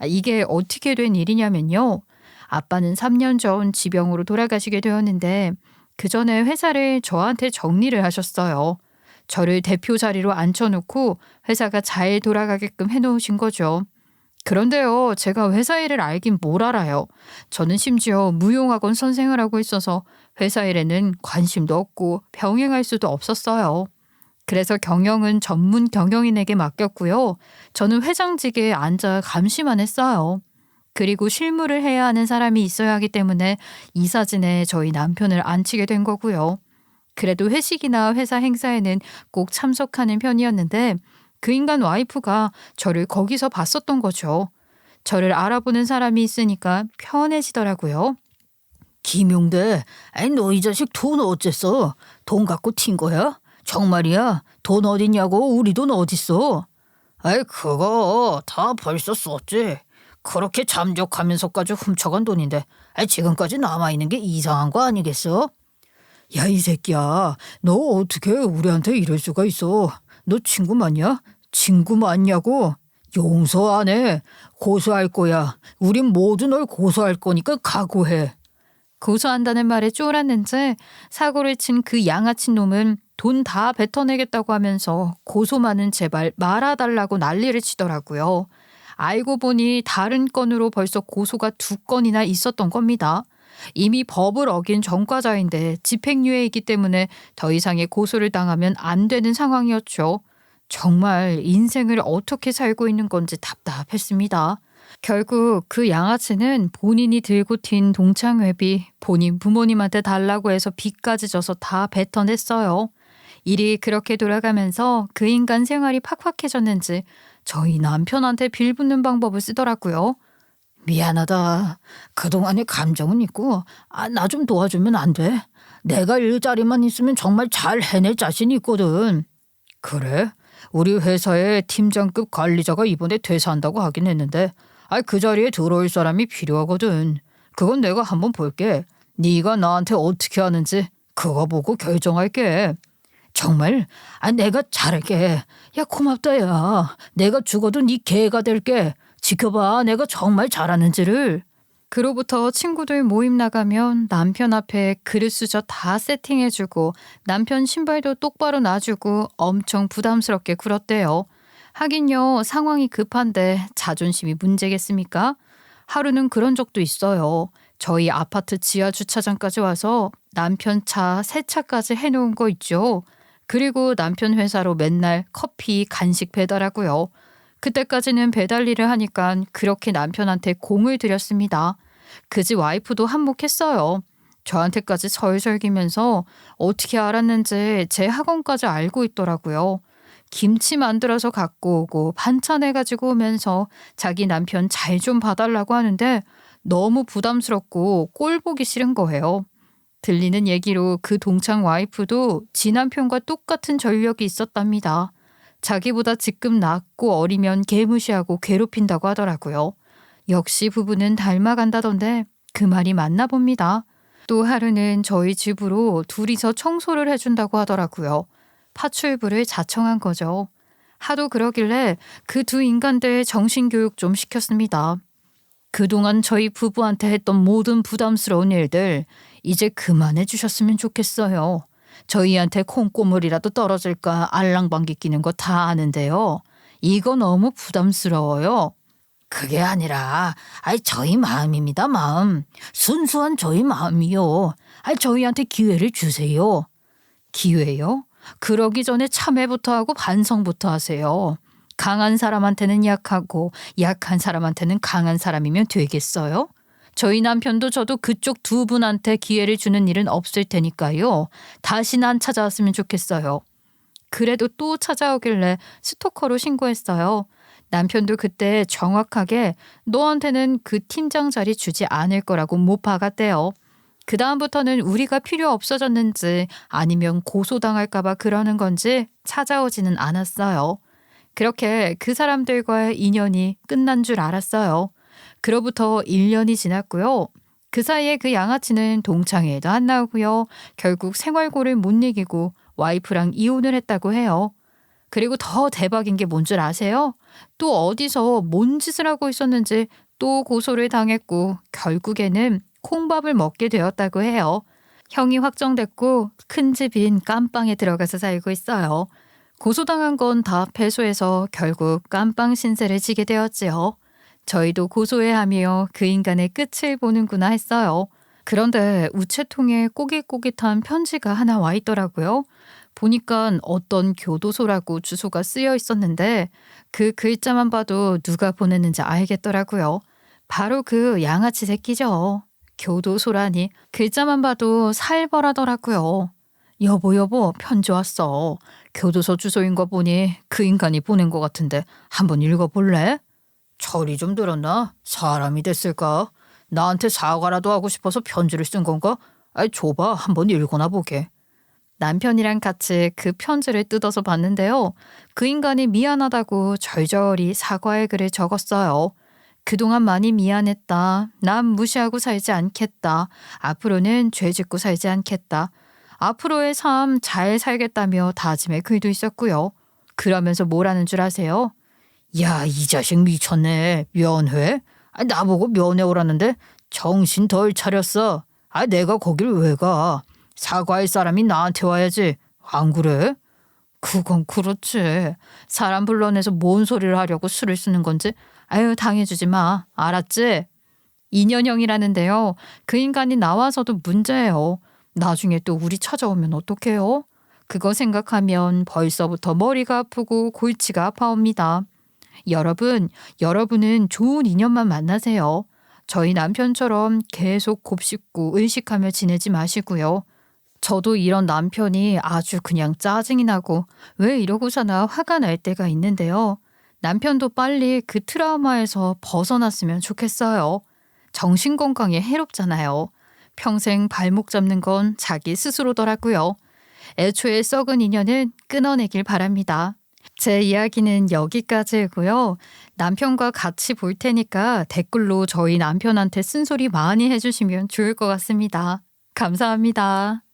이게 어떻게 된 일이냐면요. 아빠는 3년 전 지병으로 돌아가시게 되었는데 그 전에 회사를 저한테 정리를 하셨어요. 저를 대표 자리로 앉혀놓고 회사가 잘 돌아가게끔 해놓으신 거죠. 그런데요, 제가 회사 일을 알긴 뭘 알아요. 저는 심지어 무용학원 선생을 하고 있어서 회사 일에는 관심도 없고 병행할 수도 없었어요. 그래서 경영은 전문 경영인에게 맡겼고요. 저는 회장직에 앉아 감시만 했어요. 그리고 실무를 해야 하는 사람이 있어야 하기 때문에 이사진에 저희 남편을 앉히게 된 거고요. 그래도 회식이나 회사 행사에는 꼭 참석하는 편이었는데 그 인간 와이프가 저를 거기서 봤었던 거죠. 저를 알아보는 사람이 있으니까 편해지더라고요. 김용대, 너 이 자식 돈 어쨌어? 돈 갖고 튄 거야? 정말이야? 돈 어딨냐고? 우리 돈 어딨어? 그거 다 벌써 썼지. 그렇게 잠적하면서까지 훔쳐간 돈인데 지금까지 남아있는 게 이상한 거 아니겠어? 야, 이 새끼야. 너 어떻게 우리한테 이럴 수가 있어? 너 친구 맞냐? 친구 맞냐고? 용서 안 해. 고소할 거야. 우린 모두 널 고소할 거니까 각오해. 고소한다는 말에 쫄았는지 사고를 친 그 양아치 놈은 돈 다 뱉어내겠다고 하면서 고소만은 제발 말아달라고 난리를 치더라고요. 알고 보니 다른 건으로 벌써 고소가 2건이나 있었던 겁니다. 이미 법을 어긴 전과자인데 집행유예이기 때문에 더 이상의 고소를 당하면 안 되는 상황이었죠. 정말 인생을 어떻게 살고 있는 건지 답답했습니다. 결국 그 양아치는 본인이 들고 튄 동창회비 본인 부모님한테 달라고 해서 빚까지 져서 다 뱉어냈어요. 일이 그렇게 돌아가면서 그 인간 생활이 팍팍해졌는지 저희 남편한테 빌붙는 방법을 쓰더라고요. 미안하다. 그동안의 감정은 있고 나 좀 도와주면 안 돼? 내가 일자리만 있으면 정말 잘 해낼 자신이 있거든. 그래? 우리 회사에 팀장급 관리자가 이번에 퇴사한다고 하긴 했는데 그 자리에 들어올 사람이 필요하거든. 그건 내가 한번 볼게. 네가 나한테 어떻게 하는지 그거 보고 결정할게. 정말? 내가 잘할게. 야, 고맙다 야. 내가 죽어도 네 개가 될게. 지켜봐. 내가 정말 잘하는지를. 그로부터 친구들 모임 나가면 남편 앞에 그릇 수저 다 세팅해주고 남편 신발도 똑바로 놔주고 엄청 부담스럽게 굴었대요. 하긴요, 상황이 급한데 자존심이 문제겠습니까? 하루는 그런 적도 있어요. 저희 아파트 지하 주차장까지 와서 남편 차 세차까지 해놓은 거 있죠. 그리고 남편 회사로 맨날 커피, 간식 배달하고요. 그때까지는 배달 일을 하니까 그렇게 남편한테 공을 들였습니다. 그지 와이프도 한몫했어요. 저한테까지 설설기면서 어떻게 알았는지 제 학원까지 알고 있더라고요. 김치 만들어서 갖고 오고 반찬 해가지고 오면서 자기 남편 잘 좀 봐달라고 하는데 너무 부담스럽고 꼴 보기 싫은 거예요. 들리는 얘기로 그 동창 와이프도 지 남편과 똑같은 전력이 있었답니다. 자기보다 직급 낮고 어리면 개무시하고 괴롭힌다고 하더라고요. 역시 부부는 닮아간다던데 그 말이 맞나 봅니다. 또 하루는 저희 집으로 둘이서 청소를 해준다고 하더라고요. 파출부를 자청한 거죠. 하도 그러길래 그 두 인간들 정신교육 좀 시켰습니다. 그동안 저희 부부한테 했던 모든 부담스러운 일들 이제 그만해 주셨으면 좋겠어요. 저희한테 콩고물이라도 떨어질까 알랑방귀 끼는 거 다 아는데요. 이거 너무 부담스러워요. 그게 아니라 저희 마음입니다. 마음. 순수한 저희 마음이요. 저희한테 기회를 주세요. 기회요? 그러기 전에 참회부터 하고 반성부터 하세요. 강한 사람한테는 약하고 약한 사람한테는 강한 사람이면 되겠어요? 저희 남편도 저도 그쪽 두 분한테 기회를 주는 일은 없을 테니까요. 다시는 안 찾아왔으면 좋겠어요. 그래도 또 찾아오길래 스토커로 신고했어요. 남편도 그때 정확하게 너한테는 그 팀장 자리 주지 않을 거라고 못 박았대요. 그 다음부터는 우리가 필요 없어졌는지 아니면 고소당할까 봐 그러는 건지 찾아오지는 않았어요. 그렇게 그 사람들과의 인연이 끝난 줄 알았어요. 그로부터 1년이 지났고요. 그 사이에 그 양아치는 동창회에도 안 나오고요. 결국 생활고를 못 이기고 와이프랑 이혼을 했다고 해요. 그리고 더 대박인 게 뭔 줄 아세요? 또 어디서 뭔 짓을 하고 있었는지 또 고소를 당했고 결국에는 콩밥을 먹게 되었다고 해요. 형이 확정됐고 큰 집인 깜빵에 들어가서 살고 있어요. 고소당한 건 다 패소해서 결국 깜빵 신세를 지게 되었지요. 저희도 고소해야 하며 그 인간의 끝을 보는구나 했어요. 그런데 우체통에 꼬깃꼬깃한 편지가 하나 와 있더라고요. 보니까 어떤 교도소라고 주소가 쓰여 있었는데 그 글자만 봐도 누가 보냈는지 알겠더라고요. 바로 그 양아치 새끼죠. 교도소라니 글자만 봐도 살벌하더라고요. 여보 편지 왔어. 교도소 주소인 거 보니 그 인간이 보낸 것 같은데 한번 읽어볼래? 철이 좀 들었나? 사람이 됐을까? 나한테 사과라도 하고 싶어서 편지를 쓴 건가? 줘봐 한번 읽어나 보게. 남편이랑 같이 그 편지를 뜯어서 봤는데요. 그 인간이 미안하다고 절절히 사과의 글을 적었어요. 그동안 많이 미안했다. 남 무시하고 살지 않겠다. 앞으로는 죄 짓고 살지 않겠다. 앞으로의 삶 잘 살겠다며 다짐의 글도 있었고요. 그러면서 뭐라는 줄 아세요? 야, 이 자식 미쳤네. 면회? 나보고 면회 오라는데 정신 덜 차렸어. 내가 거길 왜 가? 사과할 사람이 나한테 와야지. 안 그래? 그건 그렇지. 사람 불러내서 뭔 소리를 하려고 술을 쓰는 건지 당해주지 마. 알았지? 2년형이라는데요. 그 인간이 나와서도 문제예요. 나중에 또 우리 찾아오면 어떡해요? 그거 생각하면 벌써부터 머리가 아프고 골치가 아파옵니다. 여러분은 좋은 인연만 만나세요. 저희 남편처럼 계속 곱씹고 의식하며 지내지 마시고요. 저도 이런 남편이 아주 그냥 짜증이 나고 왜 이러고 사나 화가 날 때가 있는데요. 남편도 빨리 그 트라우마에서 벗어났으면 좋겠어요. 정신건강에 해롭잖아요. 평생 발목 잡는 건 자기 스스로더라고요. 애초에 썩은 인연은 끊어내길 바랍니다. 제 이야기는 여기까지고요. 남편과 같이 볼 테니까 댓글로 저희 남편한테 쓴소리 많이 해주시면 좋을 것 같습니다. 감사합니다.